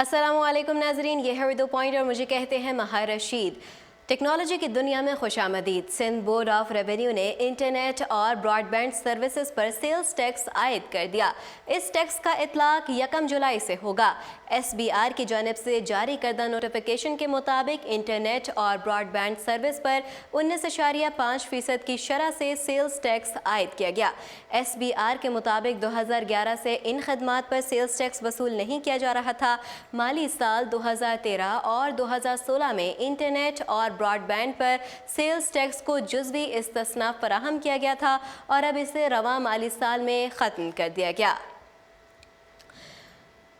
अस्सलामुअलैकुम नाजरीन, ये है उर्दू पॉइंट और मुझे कहते हैं महा रशीद। टेक्नोलॉजी की दुनिया में खुशामदीद। सिंध बोर्ड ऑफ रेवेन्यू ने इंटरनेट और ब्रॉडबैंड सर्विसेज पर सेल्स टैक्स आयद कर दिया। इस टैक्स का इतलाक 1 जुलाई से होगा। SBR की जानिब से जारी करदा नोटिफिकेशन के मुताबिक इंटरनेट और ब्रॉडबैंड सर्विस पर 19.5% की शरह से सेल्स टैक्स आयद किया गया। SBR के मुताबिक 2011 से इन खदमात पर सेल्स टैक्स वसूल नहीं किया जा रहा था। माली साल 2013 और 2016 में इंटरनेट और ब्रॉडबैंड पर सेल्स टैक्स को जुज़वी इस्तिस्ना फराहम किया गया था और अब इसे रवां माली साल में ख़त्म कर दिया गया।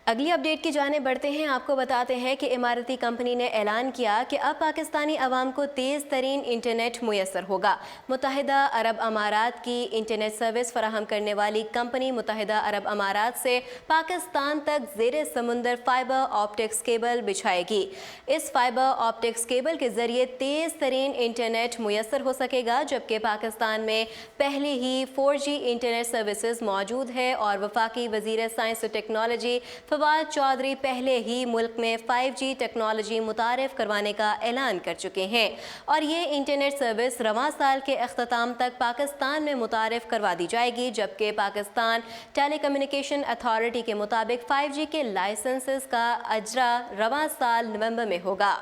अगली अपडेट की जाने बढ़ते हैं। आपको बताते हैं कि इमारती कंपनी ने ऐलान किया कि अब पाकिस्तानी अवाम को तेज़ तरीन इंटरनेट मुयसर होगा। मुत्तहिदा अरब अमारात की इंटरनेट सर्विस फराहम करने वाली कंपनी मुत्तहिदा अरब अमारात से पाकिस्तान तक ज़ेरे समुंदर फाइबर ऑप्टिक्स केबल बिछाएगी। इस फाइबर ऑप्टिक्स केबल के ज़रिए तेज़ तरीन इंटरनेट मुयसर हो सकेगा, जबकि पाकिस्तान में पहले ही 4G इंटरनेट सर्विसेज मौजूद है और वफाकी वज़ीर साइंस और टेक्नोलॉजी फवाद चौधरी पहले ही मुल्क में 5G टेक्नोलॉजी मुतारिफ करवाने का ऐलान कर चुके हैं और ये इंटरनेट सर्विस रवां साल के अख्ताम तक पाकिस्तान में मुतारिफ करवा दी जाएगी, जबकि पाकिस्तान टेलीकम्युनिकेशन अथॉरिटी के मुताबिक 5G के लाइसेंसेस का अजरा रवां साल नवंबर में होगा।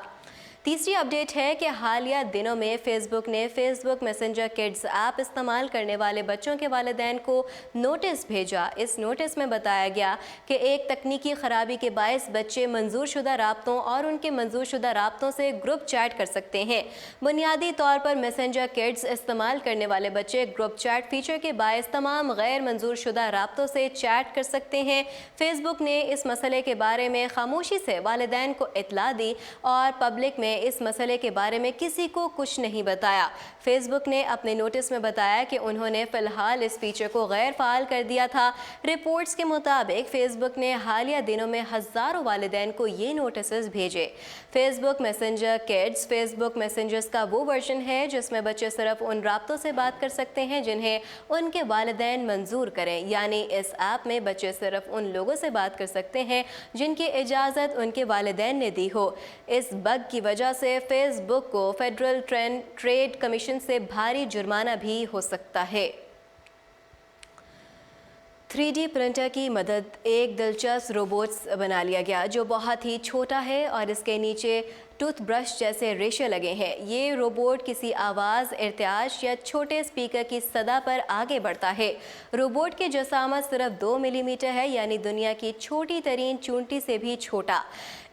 तीसरी अपडेट है कि हालिया दिनों में फेसबुक ने फेसबुक मैसेंजर किड्स ऐप इस्तेमाल करने वाले बच्चों के वालिदैन को नोटिस भेजा। इस नोटिस में बताया गया कि एक तकनीकी खराबी के बायस बच्चे मंजूर शुदा राब्तों और उनके मंजूर शुदा राब्तों से ग्रुप चैट कर सकते हैं। बुनियादी तौर पर मैसेंजर किड्स इस्तेमाल करने वाले बच्चे ग्रुप चैट फीचर के बायस तमाम गैर मंजूर शुदा राब्तों से चैट कर सकते हैं। फेसबुक ने इस मसले के बारे में खामोशी से वालिदैन को इतला दी और पब्लिक में इस मसले के बारे में किसी को कुछ नहीं बताया। फेसबुक ने अपने नोटिस में बताया कि उन्होंने फिलहाल इस फीचर को गैर फाल कर दिया था। रिपोर्ट्स के मुताबिक फेसबुक ने हालिया दिनों में हज़ारों वालिदैन को ये नोटिस भेजे। Facebook messenger kids Facebook messengers का वो वर्जन है जिसमें बच्चे सिर्फ उन राब्तों से बात कर सकते हैं जिन्हें उनके वालिदैन मंजूर करें, यानी इस ऐप में बच्चे सिर्फ उन लोगों से बात कर सकते हैं जिनकी इजाज़त उनके वालिदैन ने दी हो। इस बग की वजह से फेसबुक को फेडरल ट्रेड कमीशन से भारी जुर्माना भी हो सकता है। 3D प्रिंटर की मदद एक दिलचस्प रोबोट्स बना लिया गया जो बहुत ही छोटा है और इसके नीचे टूथब्रश जैसे रेशे लगे हैं। ये रोबोट किसी आवाज़, इर्तियाश या छोटे स्पीकर की सदा पर आगे बढ़ता है। रोबोट की जसामत सिर्फ 2 मिलीमीटर है, यानी दुनिया की छोटी तरीन चूंटी से भी छोटा।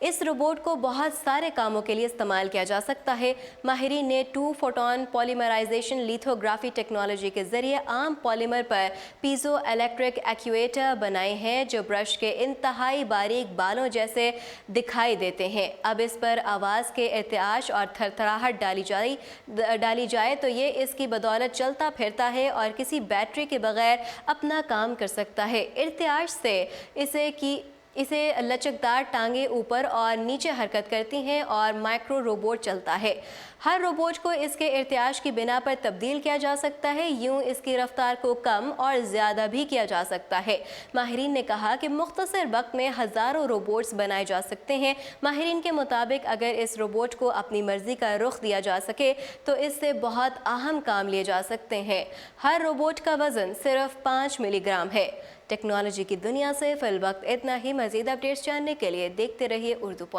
इस रोबोट को बहुत सारे कामों के लिए इस्तेमाल किया जा सकता है। माहिरीन ने 2 फोटोन पॉलीमराइजेशन लिथोग्राफी टेक्नोलॉजी के जरिए आम पॉलीमर पर पीजो इलेक्ट्रिक एक्चुएटर बनाए हैं जो ब्रश के इंतहाई बारीक बालों जैसे दिखाई देते हैं। अब इस पर आवाज़ के इर्तियाश और थरथराहट डाली जाए तो ये इसकी बदौलत चलता फिरता है और किसी बैटरी के बगैर अपना काम कर सकता है। इर्तियाश से इसे लचकदार टांगे ऊपर और नीचे हरकत करती हैं और माइक्रो रोबोट चलता है। हर रोबोट को इसके इर्तियाश की बिना पर तब्दील किया जा सकता है। यूं इसकी रफ्तार को कम और ज़्यादा भी किया जा सकता है। माहिरीन ने कहा कि मुख्तसर वक्त में हज़ारों रोबोट्स बनाए जा सकते हैं। माहिरीन के मुताबिक अगर इस रोबोट को अपनी मर्ज़ी का रुख दिया जा सके तो इससे बहुत अहम काम लिए जा सकते हैं। हर रोबोट का वज़न सिर्फ 5 मिलीग्राम है। टेक्नोलॉजी की दुनिया से फिल वक्त इतना ही। मज़ीद अपडेट्स जानने के लिए देखते रहिए उर्दू पॉइंट।